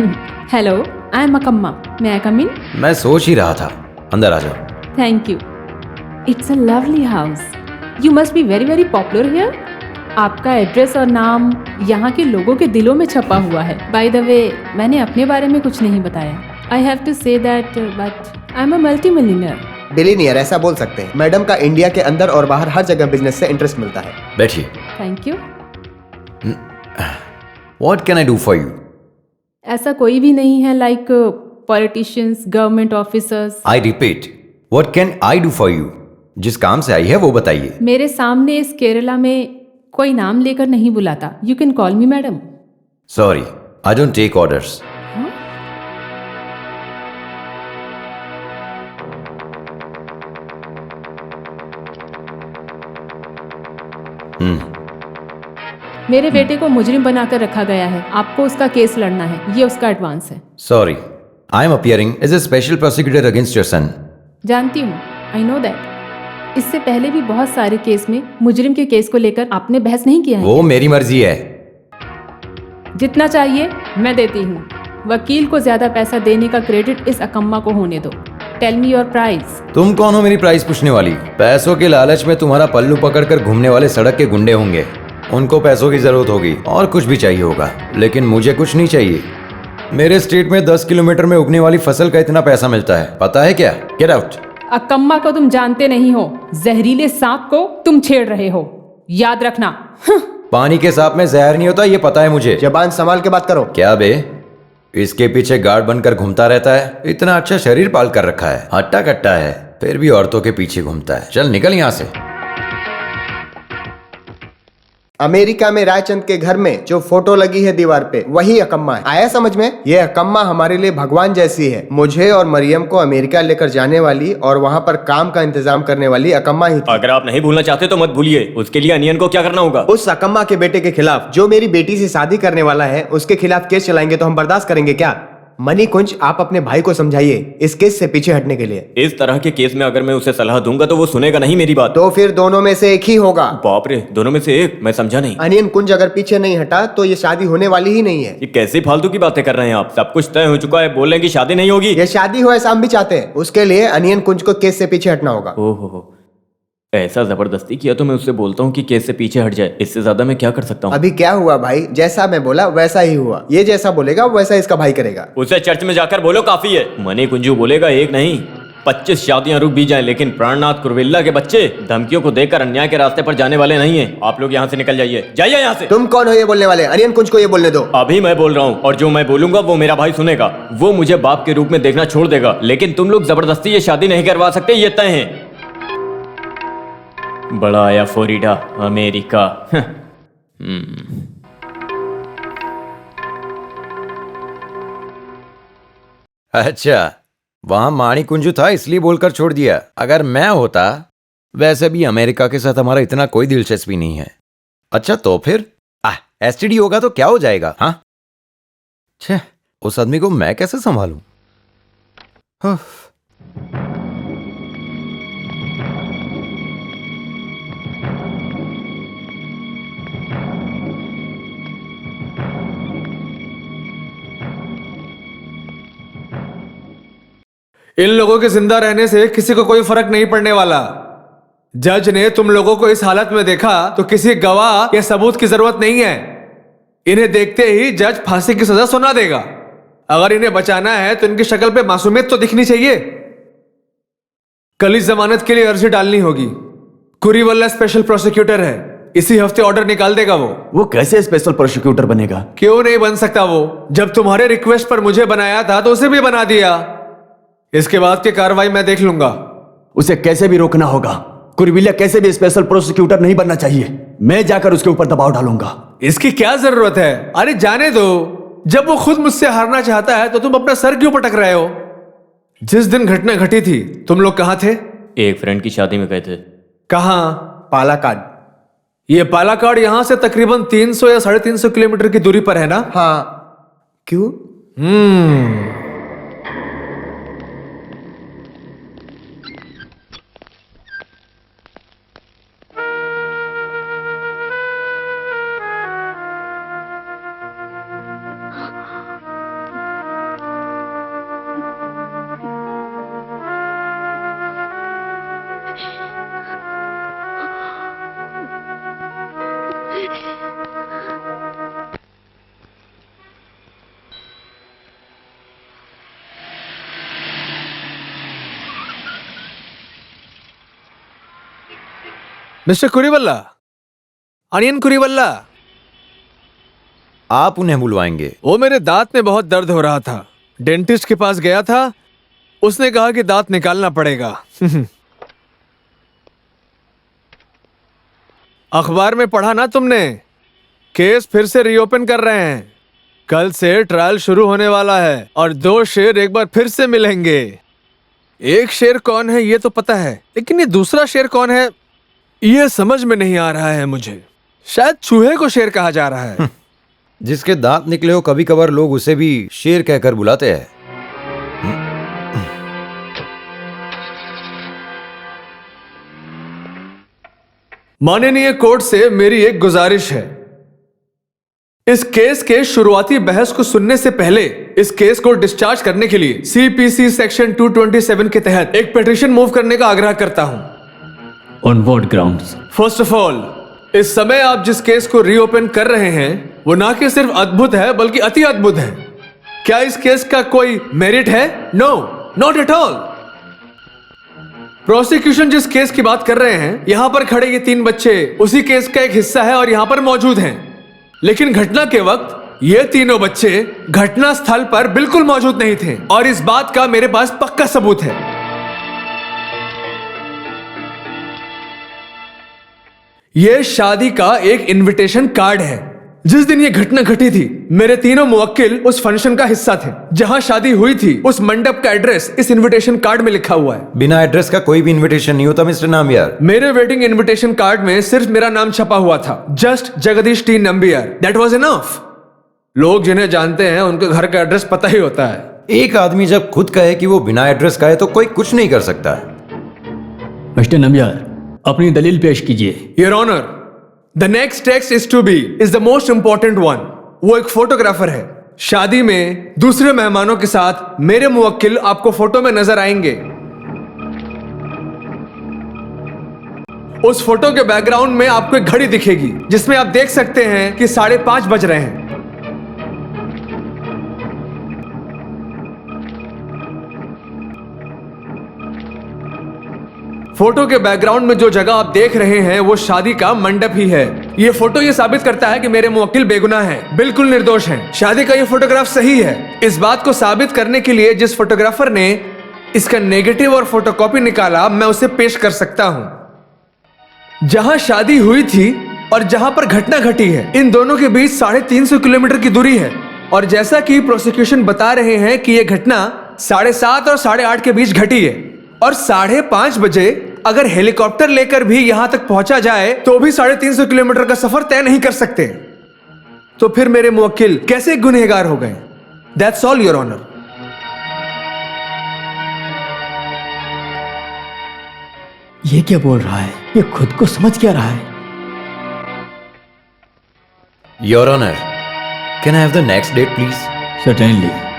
Hello, I am अकम्मा। मैं कम इन? मैं सोच ही रहा था, अंदर आ जाओ। Thank you. It's a lovely house. You must be very very popular here. आपका एड्रेस और नाम यहाँ के लोगों के दिलों में छपा हुआ है। बाय द वे, मैंने अपने बारे में कुछ नहीं बताया। I have to say that but I am a multi millionaire. Billionaire ऐसा बोल सकते हैं। मैडम का इंडिया के अंदर और बाहर हर जगह बिजनेस से इंटरेस्ट मिलता है। बैठिए। Thank you. What can I do for you? ऐसा कोई भी नहीं है like politicians, government officers. I repeat, what can I do for you? जिस काम से आई है वो बताइए। मेरे सामने इस केरला में कोई नाम लेकर नहीं बुलाता। You can call me madam. Sorry, I don't take orders. मेरे बेटे को मुजरिम बनाकर रखा गया है। आपको उसका केस लड़ना है। ये उसका एडवांस है। Sorry, I am appearing as a special prosecutor against your son. जानती हूँ, आई नो दैट। इससे पहले भी बहुत सारे केस में मुजरिम के केस को लेकर आपने बहस नहीं किया है। वो मेरी मर्जी है। जितना चाहिए मैं देती हूँ। वकील को ज्यादा पैसा देने का क्रेडिट इस अकम्मा को होने दो। Tell me your price. तुम कौन हो मेरी प्राइस पूछने वाली? पैसों के लालच में तुम्हारा पल्लू पकड़कर घूमने वाले सड़क के गुंडे होंगे। उनको पैसों की जरूरत होगी और कुछ भी चाहिए होगा, लेकिन मुझे कुछ नहीं चाहिए। मेरे स्टेट में 10 किलोमीटर में उगने वाली फसल का इतना पैसा मिलता है, पता है क्या? Get out. अकम्मा को तुम जानते नहीं हो। जहरीले सांप को तुम छेड़ रहे हो, याद रखना। पानी के सांप में जहर नहीं होता, ये पता है मुझे। जबान संभाल के बात करो। क्या बे, इसके पीछे गार्ड बनकर घूमता रहता है? इतना अच्छा शरीर पाल कर रखा है, हट्टा कट्टा है, फिर भी औरतों के पीछे घूमता है। चल निकल यहाँ से। अमेरिका में रायचंद के घर में जो फोटो लगी है दीवार पे, वही अकम्मा है। आया समझ में? ये अकम्मा हमारे लिए भगवान जैसी है। मुझे और मरियम को अमेरिका लेकर जाने वाली और वहाँ पर काम का इंतजाम करने वाली अकम्मा ही थी। अगर आप नहीं भूलना चाहते तो मत भूलिए। उसके लिए अनियन को क्या करना होगा? उस अकम्मा के बेटे के खिलाफ, जो मेरी बेटी से शादी करने वाला है, उसके खिलाफ केस चलाएंगे तो हम बर्दाश्त करेंगे क्या? मनी कुंज, आप अपने भाई को समझाइए इस केस से पीछे हटने के लिए। इस तरह के केस में अगर मैं उसे सलाह दूंगा तो वो सुनेगा नहीं मेरी बात। तो फिर दोनों में से एक ही होगा। बाप रे, दोनों में से एक? मैं समझा नहीं। अनियन कुंज अगर पीछे नहीं हटा तो ये शादी होने वाली ही नहीं है। ये कैसी फालतू की बातें कर रहे हैं आप? सब कुछ तय हो चुका है, बोल रहे हैं कि शादी नहीं होगी। ये शादी हो ऐसा हम भी चाहते हैं। उसके लिए अनियन कुंज को केस से पीछे हटना होगा। ओहो, ऐसा जबरदस्ती किया तो मैं उससे बोलता हूँ कि केस से पीछे हट जाए। इससे ज्यादा मैं क्या कर सकता हूँ? अभी क्या हुआ भाई? जैसा मैं बोला वैसा ही हुआ। ये जैसा बोलेगा वैसा इसका भाई करेगा। उसे चर्च में जाकर बोलो काफी है। मनी कुंजू बोलेगा एक नहीं 25 शादियां रुक भी जाएं, लेकिन प्राणनाथ कुरविल्ला के बच्चे धमकियों को देखकर अन्याय के रास्ते पर जाने वाले नहीं हैं। आप लोग यहाँ से निकल जाइए, जाइए यहाँ से। तुम कौन हो ये बोलने वाले? अनियन कुंज को ये बोलने दो। अभी मैं बोल रहा हूँ और जो मैं बोलूंगा वो मेरा भाई सुनेगा। वो मुझे बाप के रूप में देखना छोड़ देगा, लेकिन तुम लोग जबरदस्ती ये शादी नहीं करवा सकते, ये तय है। बड़ा आया फ्लोरिडा, अमेरिका। अच्छा, वहां माणी कुंजू था इसलिए बोलकर छोड़ दिया। अगर मैं होता, वैसे भी अमेरिका के साथ हमारा इतना कोई दिलचस्पी नहीं है। अच्छा तो फिर एसटीडी होगा तो क्या हो जाएगा? हाँ, छे, उस आदमी को मैं कैसे संभालूं? इन लोगों के जिंदा रहने से किसी को कोई फर्क नहीं पड़ने वाला। जज ने तुम लोगों को इस हालत में देखा तो किसी गवाह या सबूत की जरूरत नहीं है। इन्हें देखते ही जज फांसी की सजा सुना देगा। अगर इन्हें बचाना है तो इनकी शक्ल पे मासूमियत तो दिखनी चाहिए। कल ही जमानत के लिए अर्जी डालनी होगी। कुरीवल्ला स्पेशल प्रोसिक्यूटर है, इसी हफ्ते ऑर्डर निकाल देगा। वो कैसे स्पेशल प्रोसिक्यूटर बनेगा? क्यों नहीं बन सकता? वो जब तुम्हारे रिक्वेस्ट पर मुझे बनाया था तो उसे भी बना दिया। इसके बाद की कार्रवाई मैं देख लूंगा। उसे कैसे भी रोकना होगा। कुरविल्ला कैसे भी स्पेशल प्रोसिक्यूटर नहीं बनना चाहिए। मैं जाकर उसके ऊपर दबाव डालूंगा। इसकी क्या जरूरत है? अरे जाने दो। जब वो खुद मुझसे हारना चाहता है तो तुम अपना सर क्यों पटक रहे हो? जिस दिन घटना घटी थी तुम लोग कहां थे? एक फ्रेंड की शादी में गए थे। कहां? पालाकाड। ये पालाकाड यहां से तकरीबन 300 या 350 किलोमीटर की दूरी पर है ना? हाँ। क्यों? मिस्टर कुरीवल्ला, अनियन कुरीवल्ला। आप उन्हें बुलवाएंगे? वो मेरे दांत में बहुत दर्द हो रहा था, डेंटिस्ट के पास गया था, उसने कहा कि दांत निकालना पड़ेगा। अखबार में पढ़ा ना तुमने, केस फिर से रीओपन कर रहे हैं। कल से ट्रायल शुरू होने वाला है और 2 शेर एक बार फिर से मिलेंगे। एक शेर कौन है ये तो पता है, लेकिन ये दूसरा शेर कौन है ये समझ में नहीं आ रहा है मुझे। शायद चूहे को शेर कहा जा रहा है। जिसके दांत निकले हो कभी कभार लोग उसे भी शेर कहकर बुलाते हैं। माननीय कोर्ट से मेरी एक गुजारिश है, इस केस के शुरुआती बहस को सुनने से पहले इस केस को डिस्चार्ज करने के लिए सीपीसी सेक्शन 227 के तहत एक पिटीशन मूव करने का आग्रह करता हूं। On what grounds? First of all, इस समय आप जिस केस को रीओपन कर रहे हैं वो ना कि सिर्फ अद्भुत है बल्कि अति अद्भुत है। क्या इस केस का कोई मेरिट है? No, not at all. Prosecution जिस केस की बात कर रहे हैं, यहां पर खड़े ये 3 बच्चे उसी केस का एक हिस्सा है और यहां पर मौजूद हैं। लेकिन घटना के वक्त ये तीनों बच्चे घटना स्थल पर बिल्कुल मौजूद नहीं थे और इस बात का मेरे पास पक्का सबूत है। यह शादी का एक इनविटेशन कार्ड है। जिस दिन ये घटना घटी थी, मेरे तीनों मुवक्किल उस फंक्शन का हिस्सा थे जहां शादी हुई थी। उस मंडप का एड्रेस इस इनविटेशन कार्ड में लिखा हुआ है। बिना एड्रेस का कोई भी इनविटेशन नहीं होता मिस्टर नाम्बियार। मेरे वेडिंग इनविटेशन कार्ड में सिर्फ मेरा नाम छपा हुआ था, just Jagdish T Nambiar. That was enough. लोग जिन्हें जानते हैं उनके घर का एड्रेस पता ही होता है। एक आदमी जब खुद कहे कि वो बिना एड्रेस का है तो कोई कुछ नहीं कर सकता है। मिस्टर नंबियार, अपनी दलील पेश कीजिए। Your honour, the next text is to be is the most important one. वो एक फोटोग्राफर है। शादी में दूसरे मेहमानों के साथ मेरे मुवक्किल आपको फोटो में नजर आएंगे। उस फोटो के बैकग्राउंड में आपको एक घड़ी दिखेगी जिसमें आप देख सकते हैं कि 5:30 बज रहे हैं। फोटो के बैकग्राउंड में जो जगह आप देख रहे हैं वो शादी का मंडप ही है। ये फोटो ये साबित करता है कि मेरे मुवक्किल बेगुनाह हैं, बिल्कुल निर्दोष हैं। शादी का ये फोटोग्राफ सही है। इस बात को साबित करने के लिए जिस फोटोग्राफर ने इसका नेगेटिव और फोटोकॉपी निकाला, मैं उसे पेश कर सकता हूं। जहां शादी हुई थी और जहां पर घटना घटी है, इन दोनों के बीच 350 किलोमीटर की दूरी है। और जैसा कि प्रोसिक्यूशन बता रहे हैं कि यह घटना 7:30 और 8:30 के बीच घटी है और 5:30 बजे अगर हेलीकॉप्टर लेकर भी यहां तक पहुंचा जाए तो भी 350 किलोमीटर का सफर तय नहीं कर सकते। तो फिर मेरे मुवक्किल कैसे गुनहगार हो गए? That's all your honour. ये क्या बोल रहा है? ये खुद को समझ क्या रहा है? Your honour, can I have the next date please? Certainly.